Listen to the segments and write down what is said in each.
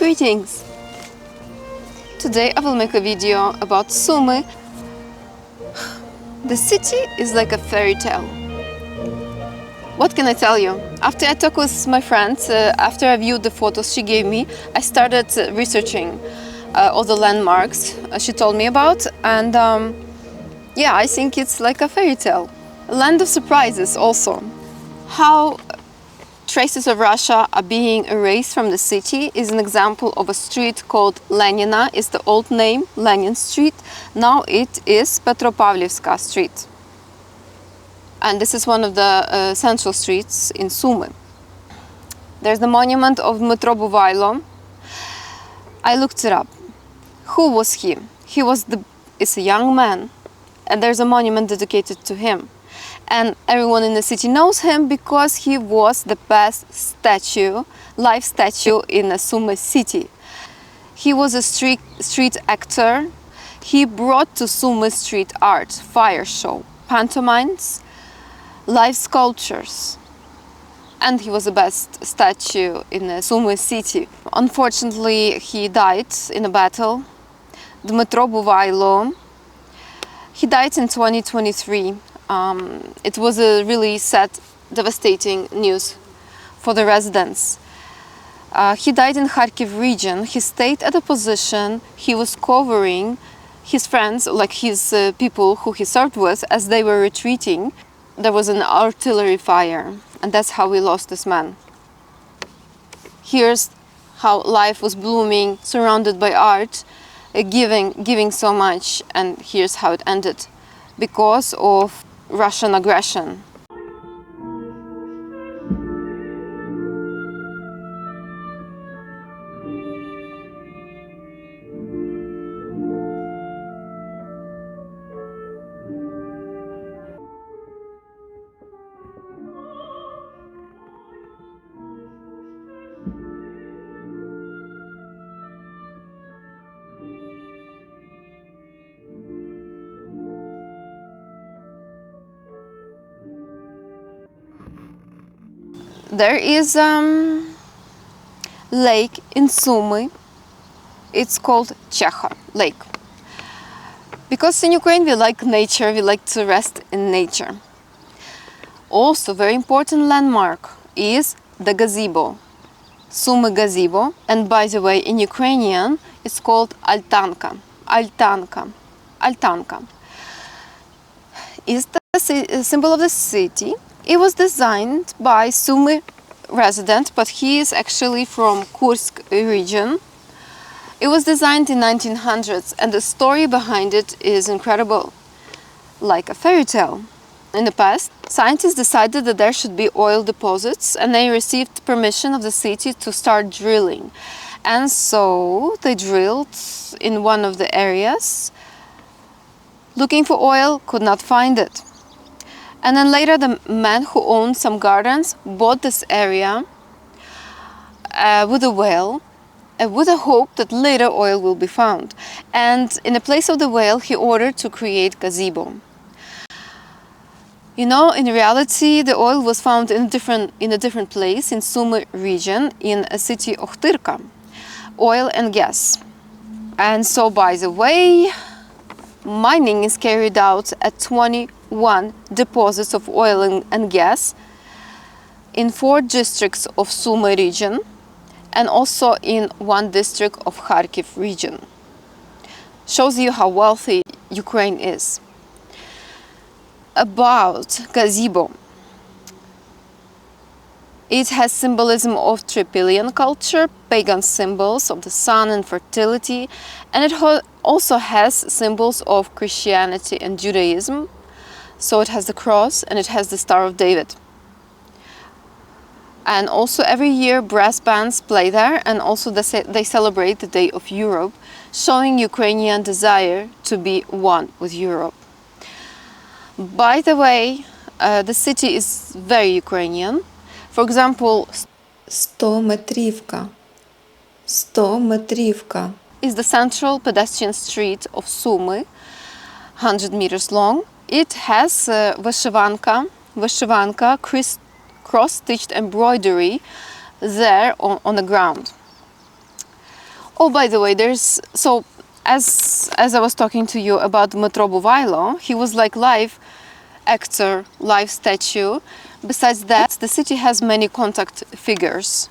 Greetings! Today I will make a video about Sumy. The city is like a fairy tale. What can I tell you? After I talked with my friends, after I viewed the photos she gave me, I started researching all the landmarks she told me about, and yeah, I think it's like a fairy tale. A land of surprises also. How traces of Russia are being erased from the city is an example of a street called Lenina. It's the old name, Lenin Street. Now it is Petropavlivska Street. And this is one of the central streets in Sumy. There's the monument of Dmitro Buvailo. I looked it up. Who was he? It's a young man, and there's a monument dedicated to him. And everyone in the city knows him because he was the best live statue in the Sumy city. He was a street actor. He brought to Sumy street art, fire show, pantomimes, live sculptures. And he was the best statue in the Sumy city. Unfortunately, he died in a battle. Dmitro Buvailo. He died in 2023. It was a really sad, devastating news for the residents. He died in Kharkiv region. He stayed at a position he was covering his friends, like his people who he served with, as they were retreating. There was an artillery fire, and that's how we lost this man. Here's how life was blooming, surrounded by art, giving so much, and here's how it ended because of Russian aggression. There is a lake in Sumy. It's called Checha Lake. Because in Ukraine we like nature, we like to rest in nature. Also, very important landmark is the gazebo, Sumy gazebo. And by the way, in Ukrainian it's called altanka. Altanka. Altanka is the symbol of the city. It was designed by Sumy resident, but he is actually from Kursk region. It was designed in 1900s, and the story behind it is incredible, like a fairy tale. In the past, scientists decided that there should be oil deposits, and they received permission of the city to start drilling. And so they drilled in one of the areas, looking for oil, could not find it. And then later the man who owned some gardens bought this area with a well, with a hope that later oil will be found. And in the place of the well, he ordered to create gazebo. You know, in reality, the oil was found in a different place in Sumy region, in a city Ochtyrka, oil and gas. And so, by the way, mining is carried out at 21 deposits of oil and gas in 4 districts of Sumy region and also in 1 district of Kharkiv region. Shows you how wealthy Ukraine is. About gazebo. It has symbolism of Tripillian culture, pagan symbols of the sun and fertility, and it also has symbols of Christianity and Judaism. So it has the cross and it has the Star of David. And also every year brass bands play there, and also they celebrate the Day of Europe, showing Ukrainian desire to be one with Europe. By the way, the city is very Ukrainian. For example, 100-метрівка. 100-метрівка. Is the central pedestrian street of Sumy, 100 meters long. It has вишиванка, cross-stitched embroidery there on the ground. Oh, by the way, as I was talking to you about Dmytro Buvaylo, he was like live actor, live statue. Besides that, the city has many contact figures,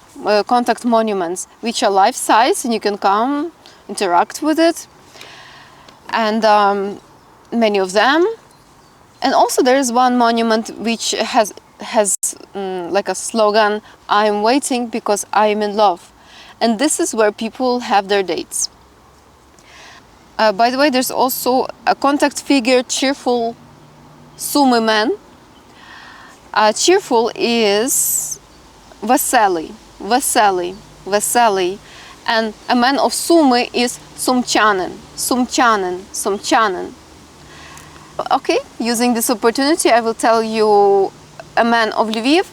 contact monuments, which are life size, and you can come interact with it. And many of them. And also there is one monument which has like a slogan, "I'm waiting because I'm in love." And this is where people have their dates. By the way, there's also a contact figure, cheerful Sumy man. Cheerful is Vasily, Vasily, Vasily. And a man of Sumy is Sumchanin, Sumchanin, Sumchanin. Okay, using this opportunity, I will tell you a man of Lviv,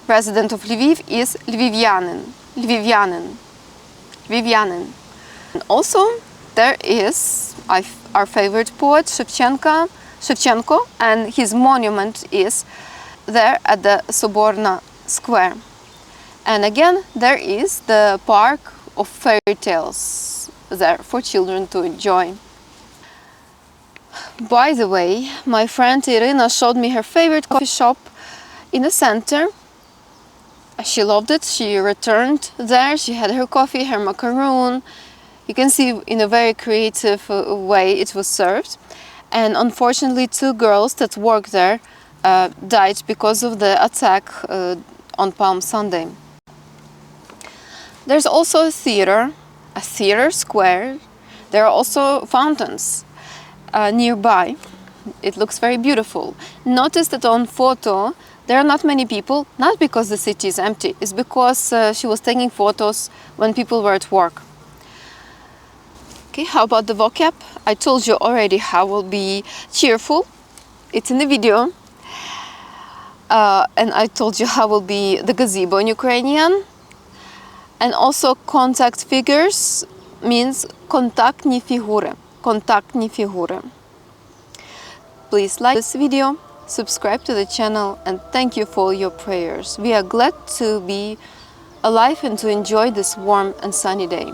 resident of Lviv, is Lvivianin, Lvivianin, Lvivianin. And also, there is our favorite poet, Shevchenko, and his monument is there at the Soborna Square. And again, there is the park of fairy tales there for children to enjoy. By the way, my friend Irina showed me her favorite coffee shop in the center. She loved it. She returned there. She had her coffee, her macaroon. You can see in a very creative way it was served. And unfortunately, 2 girls that worked there died because of the attack on Palm Sunday. There's also a theater square. There are also fountains nearby. It looks very beautiful. Notice that on photo there are not many people, not because the city is empty, it's because she was taking photos when people were at work. Okay, how about the vocab? I told you already how will be cheerful. It's in the video. And I told you how will be the gazebo in Ukrainian. And also contact figures means kontaktni figury. Kontaktni figury. Please like this video, subscribe to the channel, and thank you for your prayers. We are glad to be alive and to enjoy this warm and sunny day.